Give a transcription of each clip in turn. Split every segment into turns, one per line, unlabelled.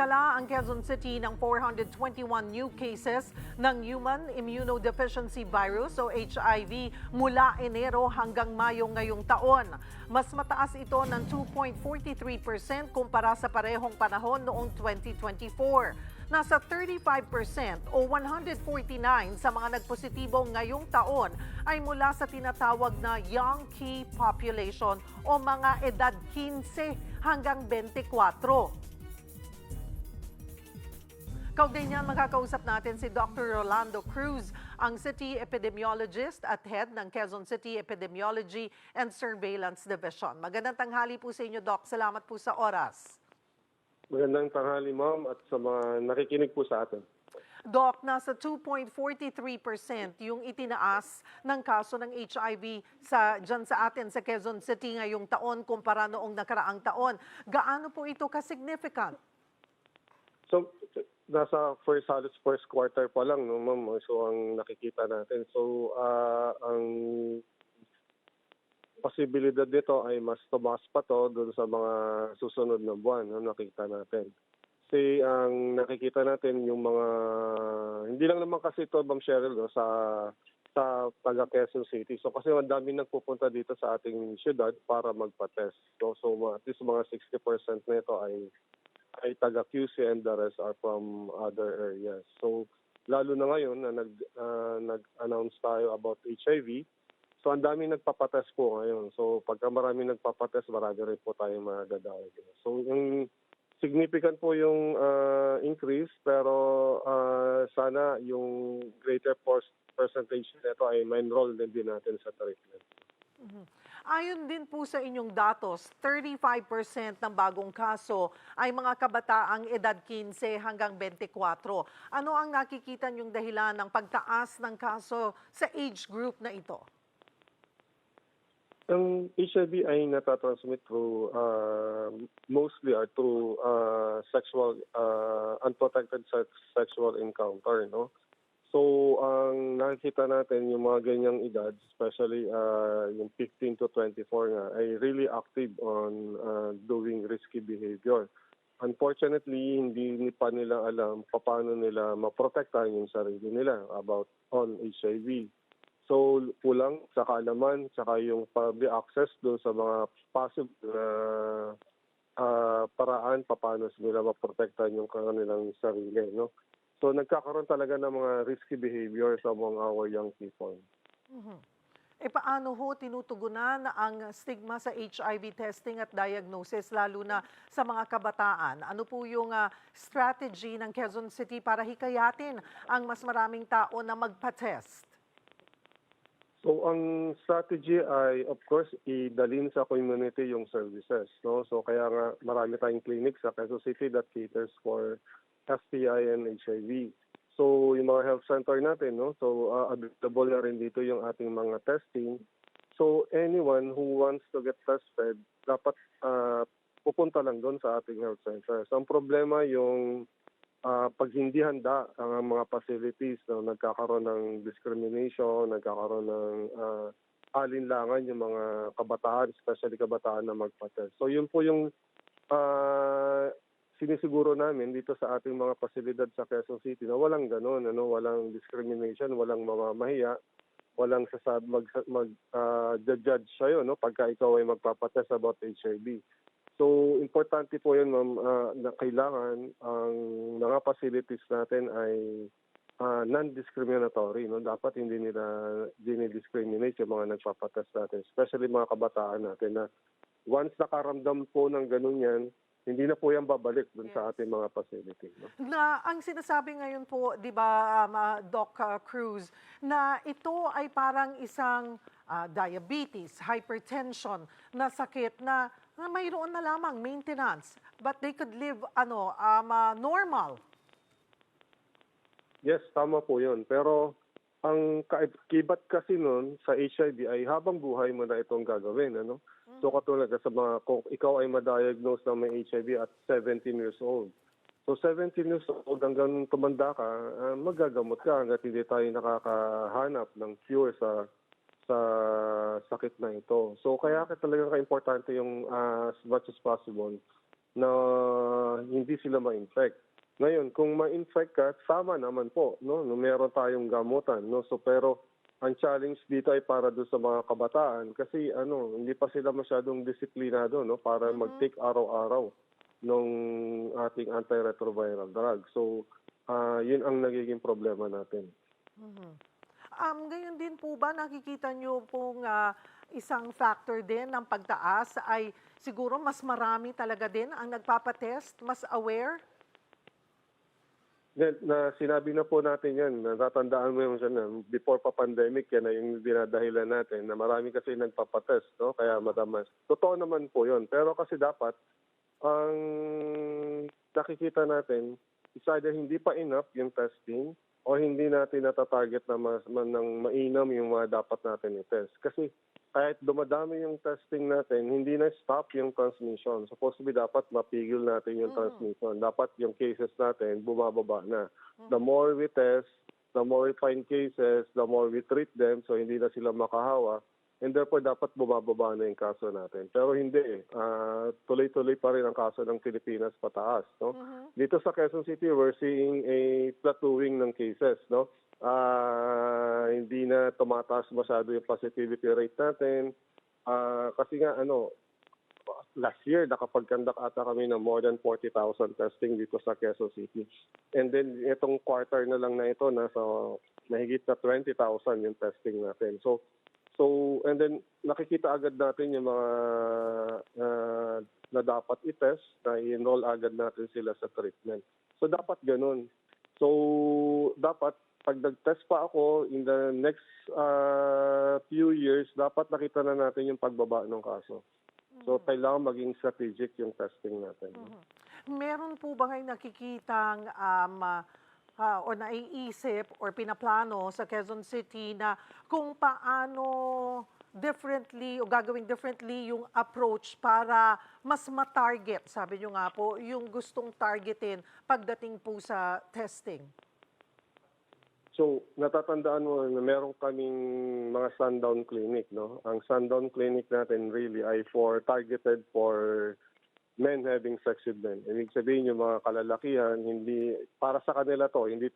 Nagtala ang Quezon City ng 421 new cases ng Human Immunodeficiency Virus o HIV mula Enero hanggang Mayo ngayong taon. Mas mataas ito ng 2.43% kumpara sa parehong panahon noong 2024. Nasa 35% o 149 sa mga nagpositibo ngayong taon ay mula sa tinatawag na young key population o mga edad 15 hanggang 24. Kaugnay niyan, makakausap natin si Dr. Rolando Cruz, ang City Epidemiologist at Head ng Quezon City Epidemiology and Surveillance Division. Magandang tanghali po sa inyo, Doc. Salamat po sa oras.
Magandang tanghali, ma'am, at sa mga nakikinig po sa atin.
Doc, nasa 2.43% yung itinaas ng kaso ng HIV dyan sa atin sa Quezon City ngayong taon kumpara noong nakaraang taon. Gaano po ito ka-significant?
So, nasa halos first quarter pa lang, no, ma'am, so ang nakikita natin. So, ang posibilidad nito ay mas tumaas pa to doon sa mga susunod na buwan, no, nakikita natin. Kasi ang nakikita natin yung mga, hindi lang naman kasi ito, Ma'am Cheryl, no, sa taga Quezon City. So kasi ang dami nagpupunta dito sa ating syudad para magpa-test. So at least mga 60% nito ay taga QC and the rest are from other areas. So lalo na ngayon na nag-announce tayo about HIV. So ang dami nagpapatest po ngayon. So pagka marami nagpapatest, marami rin po tayong madadawag. So yung significant po yung increase, pero sana yung greater percentage nito ay ma-enroll din natin sa treatment.
Ayon din po sa inyong datos, 35% ng bagong kaso ay mga kabataang edad 15 hanggang 24. Ano ang nakikita niyong dahilan ng pagtaas ng kaso sa age group na ito?
Ang HIV ay natatransmit through, mostly through sexual, unprotected sexual encounter, no? So, ang nakikita natin yung mga ganyang edad, especially yung 15 to 24 nga, ay really active on doing risky behavior. Unfortunately, hindi pa nila alam paano nila maprotektahan yung sarili nila about on HIV. So, kulang sa kaalaman, saka yung public access doon sa mga possible paraan paano nila maprotektahan yung kanilang sarili, no? So, nagkakaroon talaga ng mga risky behaviors among our young people.
Paano ho tinutugunan ang stigma sa HIV testing at diagnosis, lalo na sa mga kabataan? Ano po yung strategy ng Quezon City para hikayatin ang mas maraming tao na magpa-test?
So, ang strategy ay, of course, idalin sa community yung services, no? So, kaya nga marami tayong clinics sa Quezon City that caters for STI and HIV. So, yung mga health center natin, no? So, available na rin dito yung ating mga testing. So, anyone who wants to get tested, dapat pupunta lang doon sa ating health center. So, ang problema yung pag hindi handa ang mga facilities, no, nagkakaroon ng discrimination, nagkakaroon ng alinlangan yung mga kabataan, especially kabataan na magpa-test. So yun po yung sinisiguro namin dito sa ating mga pasilidad sa Quezon City na walang ganun, ano, walang discrimination, walang mamamahiya, walang mag-judge sa'yo, no, pagka ikaw ay magpapatest about HIV. So, importante po yun, ma'am, na kailangan ang mga facilities natin ay non-discriminatory. No? Dapat hindi nila dinidiscriminate yung mga nagpapatest natin, especially mga kabataan natin na once nakaramdam po ng ganun yan, hindi na po yan babalik dun sa ating mga facility. No?
Na ang sinasabi ngayon po, di ba, Doc Cruz, na ito ay parang isang diabetes, hypertension na sakit na mayroon na lamang maintenance, but they could live normal. Yes,
tama po yun. Pero ang kibat kasi nun sa HIV ay habang buhay mo na itong gagawin. Ano? So katulad sa mga, kung ikaw ay ma-diagnose na may HIV at 17 years old. So 17 years old hanggang tumanda ka, magagamot ka hanggat hindi tayo nakakahanap ng cure sa sakit na ito. So kaya talaga ka-importante yung as much as possible na hindi sila ma-infect. Ngayon, kung ma-infect ka, sama naman po, no? No, meron tayong gamutan, no? So pero ang challenge dito ay para doon sa mga kabataan kasi hindi pa sila masyadong disiplinado, no, para mag-take araw-araw nung ating antiretroviral drug. So, yun ang nagiging problema natin.
Ngayon din po ba nakikita niyo pong isang factor din ng pagtaas ay siguro mas marami talaga din ang nagpapatest, mas aware?
Na sinabi na po natin yan, natatandaan mo yung dyan, before pa pandemic, yan na yung dinadahilan natin, na marami kasi nagpapatest, no? Kaya madamas. Totoo naman po yun. Pero kasi dapat, ang nakikita natin, is either hindi pa enough yung testing, o hindi natin natatarget na ng mainam yung mga dapat natin i-test. Kasi kahit dumadami yung testing natin, hindi na stop yung transmission. Supposed to be dapat mapigil natin yung transmission. Dapat yung cases natin bumababa na. The more we test, the more we find cases, the more we treat them, so hindi na sila makahawa. And therefore, dapat bumababa na yung kaso natin. Pero hindi. Tuloy-tuloy pa rin ang kaso ng Pilipinas pataas. No? Dito sa Quezon City, we're seeing a plateauing ng cases. No? Hindi na tumataas masyado yung positivity rate natin. Kasi nga, last year, nakapag-conduct ata kami ng more than 40,000 testing dito sa Quezon City. And then, itong quarter na lang na ito, nasa mahigit na 20,000 yung testing natin. So, and then nakikita agad natin yung mga na dapat i-test, na i-enroll agad natin sila sa treatment. So dapat ganun. So dapat pag nag-test pa ako in the next few years, dapat nakita na natin yung pagbaba ng kaso. So kailangan maging strategic yung testing natin.
Meron po ba kayo nakikitang o naiisip or pinaplano sa Quezon City na kung paano differently o gagawing differently yung approach para mas ma-target, sabi nyo nga po, yung gustong targetin pagdating po sa testing?
So, natatandaan mo na meron kaming mga sundown clinic, no? Ang sundown clinic natin really ay targeted for men having sex with men. Ibig sabihin yung mga kalalakihan, hindi para sa kanila to, hindi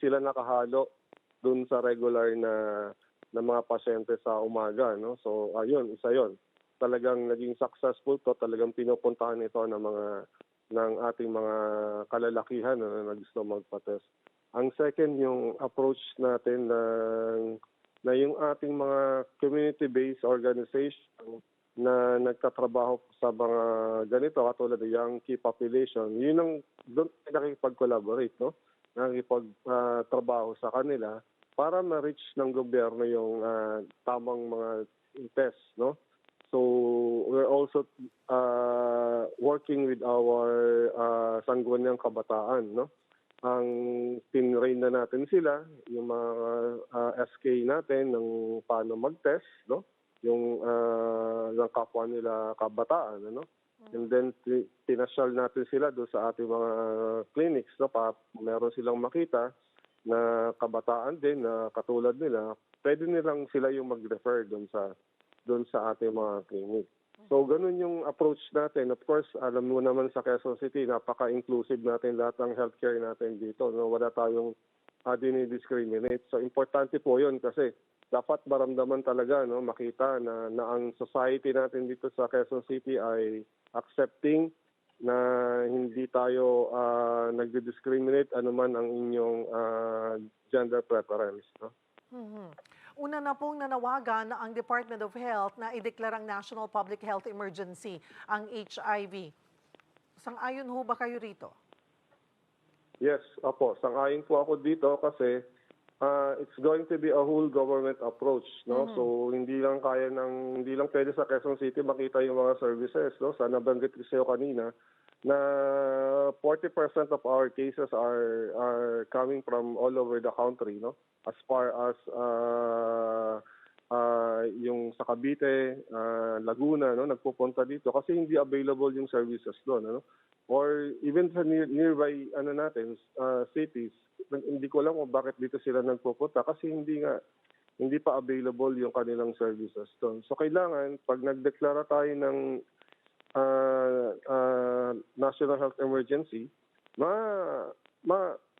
sila nakahalo dun sa regular na mga pasyente sa umaga, no? So ayun, isa yon. Talagang naging successful to, talagang pinupuntahan ito ng ating mga kalalakihan na gusto magpa-test. Ang second, yung approach natin na yung ating mga community-based organization na nagtatrabaho sa mga ganito, katulad ng young key population, yun ang doon nakikipag-collaborate, no? Nakikipag-trabaho sa kanila para ma-reach ng gobyerno yung tamang mga test, no? So, we're also working with our sangguniang kabataan, no? Ang tinrain na natin sila, yung mga SK natin, ng paano mag-test, no? Yung ng kapwa nila kabataan, and then pinasyal natin sila doon sa ating mga clinics, no, para meron silang makita na kabataan din na katulad nila, pwede nilang sila yung mag-refer doon sa ating mga clinic. So ganun yung approach natin. Of course, alam mo naman sa Quezon City, napaka-inclusive natin lahat ng healthcare natin dito, no? Wala tayong dinidiscriminate. So importante po 'yun kasi dapat maramdaman talaga, no, makita na ang society natin dito sa Quezon City ay accepting, na hindi tayo nagdi-discriminate anuman ang inyong gender preference, no?
Una na pong nanawagan ang Department of Health na ideklarang National Public Health Emergency ang HIV. Sang-ayon ho ba kayo rito?
Yes, opo. Sang-ayon po ako dito kasi it's going to be a whole government approach, no? So hindi lang pwede sa Quezon City makita yung mga services, no? Sa nabanggit ko sa'yo kanina na 40% of our cases are coming from all over the country, no? As far as yung sa Cavite, Laguna, no, nagpupunta dito kasi hindi available yung services doon, ano? Or even sa nearby cities, hindi ko alam kung bakit dito sila nagpupunta kasi hindi pa available yung kanilang services doon. So kailangan pag nagdeklara tayo ng national health emergency,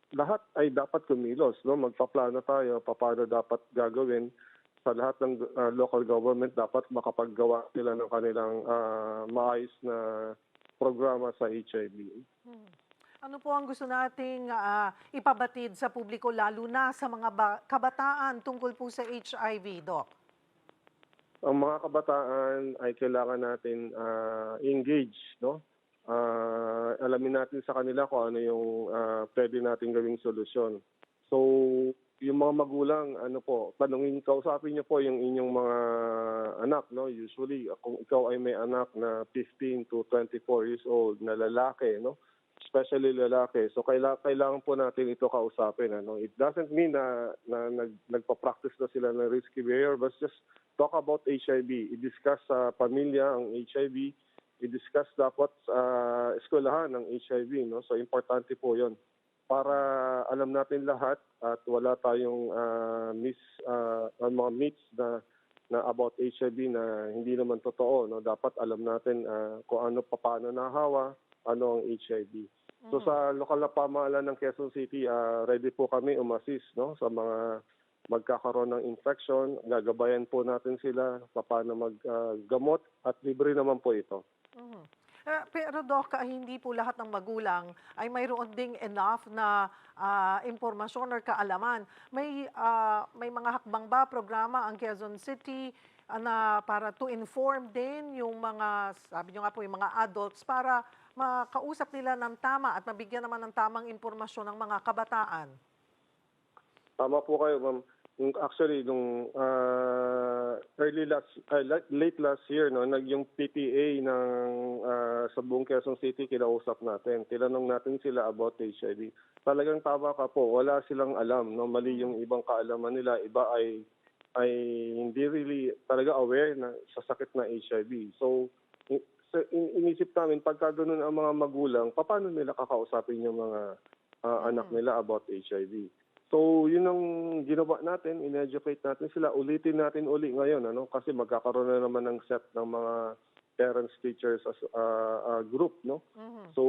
lahat ay dapat kumilos, no? Magpaplano tayo paano dapat gagawin sa lahat ng local government. Dapat makapaggawa sila ng kanilang maayos na programa sa HIV.
Ano po ang gusto nating ipabatid sa publiko, lalo na sa mga kabataan tungkol po sa HIV, Doc?
Ang mga kabataan ay kailangan natin engage, no? Alamin natin sa kanila kung ano yung pwede nating gawing solusyon. So, yung mga magulang, kausapin niyo po yung inyong mga anak, no? Usually, kung ikaw ay may anak na 15 to 24 years old na lalaki, no? Especially lalaki. So, kailangan po natin ito kausapin, ano? It doesn't mean na nagpa-practice na sila ng risky behavior, but just talk about HIV. I-discuss sa pamilya ang HIV. I-discuss dapat sa eskwelahan ng HIV, no? So, importante po yon para alam natin lahat at wala tayong mga myths na about HIV na hindi naman totoo, no? Dapat alam natin kung paano nahawa, ano ang HIV. So sa lokal na pamahalaan ng Quezon City, ready po kami umassist, no, sa mga magkakaroon ng infection. Gagabayan po natin sila paano maggamot at libre naman po ito.
Pero Doc, hindi po lahat ng magulang ay mayroon ding enough na impormasyon or kaalaman. May mga hakbang ba, programa ang Quezon City na para to inform din yung mga, sabi nyo nga po, yung mga adults para makausap nila ng tama at mabigyan naman ng tamang impormasyon ng mga kabataan?
Tama po kayo, ma'am. Actually, late last year, no, yung PTA sa buong Quezon City, kinausap natin. Tinanong natin sila about HIV. Talagang tama ka po, wala silang alam, no, mali yung ibang kaalaman nila. Iba ay hindi really talaga aware na sa sakit na HIV. So, inisip namin, pagka ganun ang mga magulang, paano nila kakausapin yung mga anak nila about HIV? So, yun ang ginawa natin, in-educate natin sila, ulitin natin uli ngayon, ano? Kasi magkakaroon na naman ng set ng mga parents, teachers as group, no? So,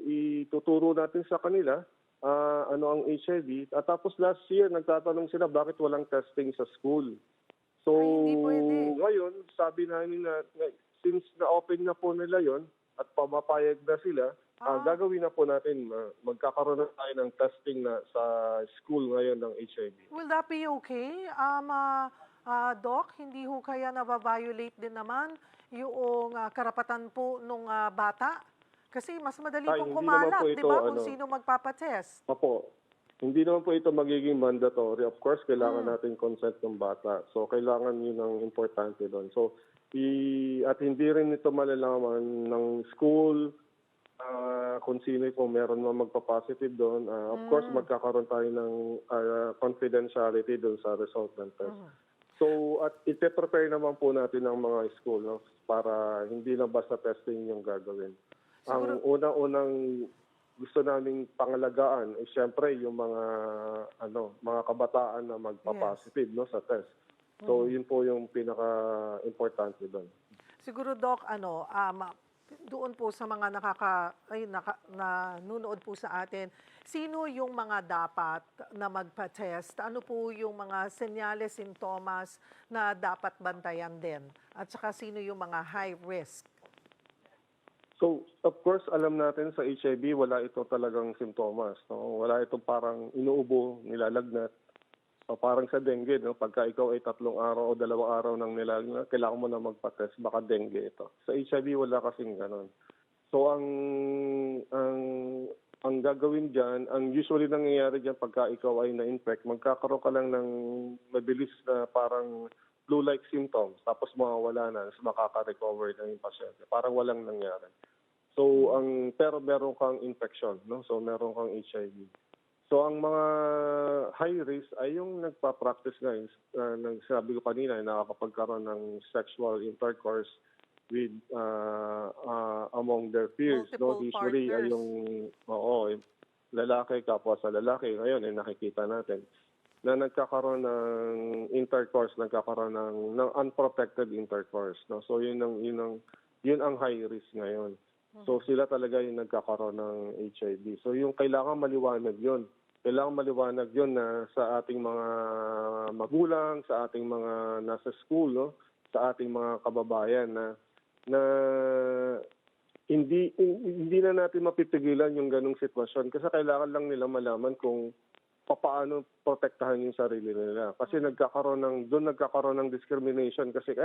ituturo natin sa kanila ano ang HIV. At tapos last year, nagtatanong sila bakit walang testing sa school. So,
Ay, hindi pwede.
ngayon, sabi namin na since na-open na po nila yon at pamapayag na sila, gagawin na po natin, magkakaroon na tayo ng testing na sa school ngayon ng HIV.
Will that be okay? Doc, hindi ho kaya na-violate din naman yung karapatan po ng bata? Kasi mas madali pong
Hindi naman
kumalat,
po
di
ito,
ba, kung sino magpapatest.
Opo. Hindi naman po ito magiging mandatory. Of course, kailangan natin consent ng bata. So, kailangan yun ang importante doon. So, at hindi rin ito malalaman ng school, kung sino po meron mga magpa-positive doon. Of course, magkakaroon tayo ng confidentiality doon sa result ng test. So, at ite-prepare naman po natin ang mga school, no, para hindi na basta testing yung gagawin. Ang unang gusto naming pangalagaan ay siyempre yung mga kabataan na magpa-positive, no, sa test. So, yun po yung pinaka-importante doon.
Siguro, Doc, doon po sa mga nanonood po sa atin, sino yung mga dapat na magpa-test? Ano po yung mga senyales, sintomas na dapat bantayan din? At saka sino yung mga high risk?
So, of course, alam natin sa HIV, wala ito talagang simptomas. No? Wala itong parang inuubo, nilalagnat. O parang sa dengue, no? Pagka ikaw ay 3 araw o 2 araw nang nilalagnat, kailangan mo na magpa-test, baka dengue ito. Sa HIV, wala kasing ganon. So, ang gagawin dyan, ang usually nangyayari dyan pagka ikaw ay na-infect, magkakaroon ka lang ng mabilis na parang flu-like symptoms, tapos mawawala na, tapos makaka-recover na yung pasyente. Parang walang nangyari. So, pero meron kang infection, no? So, meron kang HIV. So, ang mga high risk ay yung nagpa-practice na, sabi ko kanina, nakakapagkaroon ng sexual intercourse with among their peers.
Multiple
No? Usually ay
partners.
yung lalaki kapwa sa lalaki. Ngayon ay nakikita natin na nagkakaroon ng intercourse, nagkakaroon ng unprotected intercourse. No? So, yun ang yun ang high risk ngayon. So sila talaga yung nagkakaroon ng HIV. So yung kailangan maliwanag yun. Kailangan maliwanag yun na sa ating mga magulang, sa ating mga nasa school, no? Sa ating mga kababayan na hindi na natin mapipigilan yung ganong sitwasyon kasi kailangan lang nila malaman kung paano protektahan yung sarili nila. Kasi doon nagkakaroon ng discrimination kasi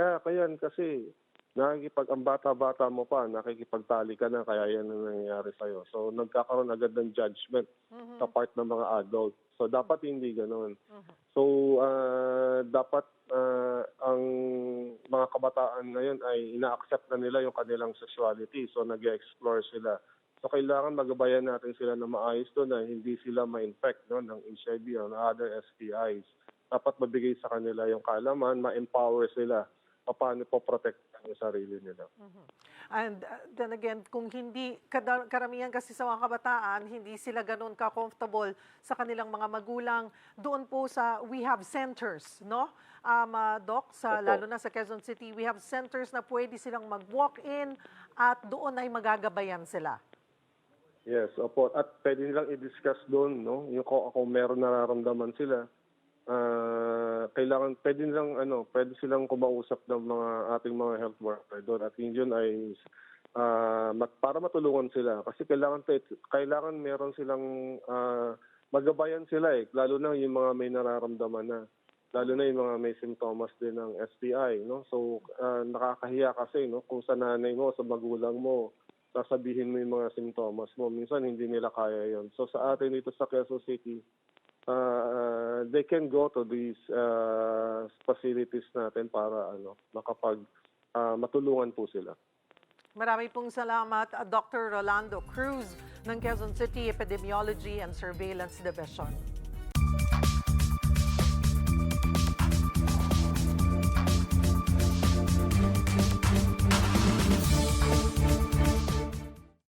kasi ang bata-bata mo pa, nakikipagtali ka na, kaya yan ang nangyayari sa'yo. So, nagkakaroon agad ng judgment sa part ng mga adult. So, dapat hindi ganoon. So, dapat ang mga kabataan ngayon ay ina-accept na nila yung kanilang sexuality. So, nag-explore sila. So, kailangan magabayan natin sila na maayos doon na hindi sila ma-infect ng HIV o other STIs. Dapat mabigay sa kanila yung kaalaman, ma-empower sila paano po protect ang sarili nila.
And then again, kung hindi, karamihan kasi sa mga kabataan, hindi sila ganun ka-comfortable sa kanilang mga magulang. Doon po we have centers, no? Doc, lalo na sa Quezon City, we have centers na pwede silang mag-walk-in at doon ay magagabayan sila.
Yes, opo. At pwede nilang i-discuss doon, no? Yung kung meron nararamdaman sila, pwede silang kumausap ng ating mga health worker doon at yun ay para matulungan sila kasi kailangan meron silang magabayan sila lalo na yung mga may nararamdaman na, lalo na yung mga may simptomas din ng STI, no? So nakakahiya kasi, no, kung sa nanay mo, sa magulang mo, sasabihin mo yung mga simptomas mo, minsan hindi nila kaya yon. So sa atin dito sa Quezon City, they can go to these facilities natin para matulungan po sila.
Marami pong salamat, Dr. Rolando Cruz ng Quezon City Epidemiology and Surveillance Division.